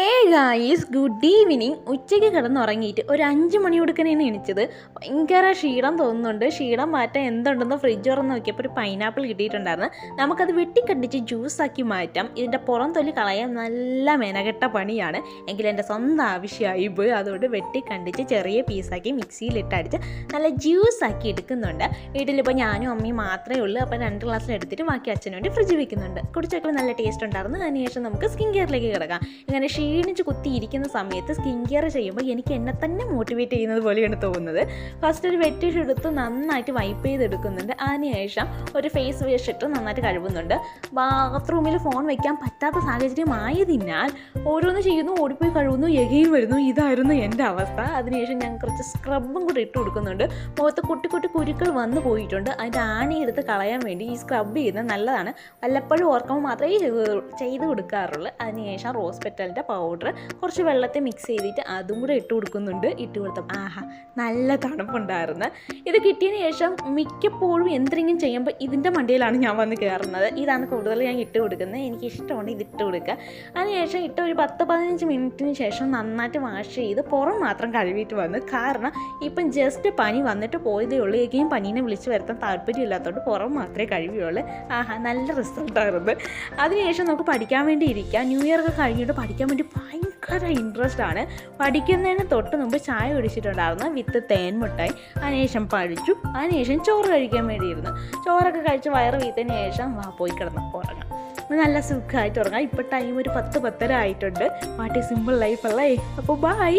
Hey guys, good evening. ഉച്ചയ്ക്ക് കിടന്നുറങ്ങിയിട്ട് ഒരു 5 മണി കൊടുക്കണേന്ന് എണിച്ചത്. ഭയങ്കര ക്ഷീണം തോന്നുന്നുണ്ട്. ക്ഷീണം മാറ്റാൻ എന്തുണ്ടെന്ന് ഫ്രിഡ്ജ് തുറന്ന് നോക്കിയപ്പോൾ ഒരു പൈനാപ്പിൾ കിട്ടിയിട്ടുണ്ടായിരുന്നു. നമുക്കത് വെട്ടിക്കണ്ടിച്ച് ജ്യൂസാക്കി മാറ്റാം. ഇതിൻ്റെ പുറം തൊലി കളയാൻ നല്ല മെനകെട്ട പണിയാണ്. എങ്കിലും എൻ്റെ സ്വന്തം ആവശ്യമായി പോയി. അതുകൊണ്ട് വെട്ടിക്കണ്ടിച്ച് ചെറിയ പീസാക്കി മിക്സിയിലിട്ടടിച്ച് നല്ല ജ്യൂസാക്കി എടുക്കുന്നുണ്ട്. വീട്ടിലിപ്പോൾ ഞാനും അമ്മയും മാത്രമേ ഉള്ളൂ. അപ്പോൾ 2 ഗ്ലാസ്സിൽ എടുത്തിട്ട് ബാക്കി അച്ഛന് വേണ്ടി ഫ്രിഡ്ജ് വെക്കുന്നുണ്ട്. കുടിച്ചൊക്കെ നല്ല ടേസ്റ്റ് ഉണ്ടായിരുന്നു. അതിനുശേഷം നമുക്ക് സ്കിൻ കെയറിലേക്ക് കിടക്കാം. ഇങ്ങനെ ക്ഷീണിച്ച് കുത്തിയിരിക്കുന്ന സമയത്ത് സ്കിൻ കെയർ ചെയ്യുമ്പോൾ എനിക്ക് എന്നെ തന്നെ മോട്ടിവേറ്റ് ചെയ്യുന്നത് പോലെയാണ് തോന്നുന്നത്. ഫസ്റ്റ് ഒരു വെറ്റ് ടിഷ്യൂ എടുത്ത് നന്നായിട്ട് വൈപ്പ് ചെയ്തെടുക്കുന്നുണ്ട്. അതിനുശേഷം ഒരു ഫേസ് വാഷ് ഇട്ട് നന്നായിട്ട് കഴുകുന്നുണ്ട്. ബാത്റൂമിൽ ഫോൺ വെക്കാൻ പറ്റാത്ത സാഹചര്യമായതിനാൽ ഓരോന്ന് ചെയ്യുന്നു, ഓടിപ്പോയി കഴുകുന്നു, എകയും വരുന്നു. ഇതായിരുന്നു എൻ്റെ അവസ്ഥ. അതിനുശേഷം ഞാൻ കുറച്ച് സ്ക്രബും കൂടി ഇട്ട് കൊടുക്കുന്നുണ്ട്. മുഖത്ത് കുട്ടി കുട്ടി കുരുക്കൾ വന്നു പോയിട്ടുണ്ട്. അതിൻ്റെ ആണിയെടുത്ത് കളയാൻ വേണ്ടി ഈ സ്ക്രബ് ചെയ്യുന്നത് നല്ലതാണ്. വല്ലപ്പോഴും ഓർക്കുമ്പോൾ മാത്രമേ ചെയ്ത് കൊടുക്കാറുള്ളൂ. അതിനുശേഷം റോസ് പെറ്റലിൻ്റെ പൗഡർ കുറച്ച് വെള്ളത്തിൽ മിക്സ് ചെയ്തിട്ട് അതും കൂടെ ഇട്ട് കൊടുക്കുന്നുണ്ട്. ഇട്ട് കൊടുത്തപ്പോൾ നല്ല തണുപ്പുണ്ടായിരുന്നു. ഇത് കിട്ടിയതിന് ശേഷം മിക്കപ്പോഴും എന്തെങ്കിലും ചെയ്യുമ്പോൾ ഇതിൻ്റെ മണ്ടിയിലാണ് ഞാൻ വന്ന് കയറുന്നത്. ഇതാണ് കൂടുതൽ ഞാൻ ഇട്ട് കൊടുക്കുന്നത്. എനിക്ക് ഇഷ്ടമാണ് ഇതിട്ട് കൊടുക്കുക. അതിനുശേഷം ഇട്ട് ഒരു 10-15 മിനിറ്റിന് ശേഷം നന്നായിട്ട് വാഷ് ചെയ്ത് പുറം മാത്രം കഴുകിയിട്ട് വന്നു. കാരണം ഇപ്പം ജസ്റ്റ് പനി വന്നിട്ട് പോയതേ ഉള്ളൂ. എങ്കിലും പനീനെ വിളിച്ച് വരുത്താൻ താല്പര്യമില്ലാത്തതുകൊണ്ട് പുറം മാത്രമേ കഴുകിയുള്ളൂ. നല്ല റിസൾട്ടായിരുന്നു. അതിനുശേഷം നമുക്ക് പഠിക്കാൻ വേണ്ടി ഇരിക്കാം. ന്യൂ ഇയർ ഒക്കെ കഴിഞ്ഞിട്ട് പഠിക്കാൻ വേണ്ടി ഭയങ്കര ഇൻട്രസ്റ്റ് ആണ്. പഠിക്കുന്നതിന് തൊട്ട് മുമ്പ് ചായ കുടിച്ചിട്ടുണ്ടായിരുന്നു വിത്ത് തേൻ മുട്ടായി. അതിനുശേഷം പഠിച്ചു. അതിനുശേഷം ചോറ് കഴിക്കാൻ വേണ്ടിയിരുന്നു. ചോറൊക്കെ കഴിച്ച് വയറ് വീത്തതിന് ശേഷം പോയി കിടന്ന് ഉറങ്ങാം. നല്ല സുഖമായിട്ട് ഉറങ്ങാം. ഇപ്പോൾ ടൈം ഒരു 10-10:30 ആയിട്ടുണ്ട്. വാട്ട് ഈസ് സിമ്പിൾ ലൈഫ് അല്ലേ. അപ്പോൾ ബൈ.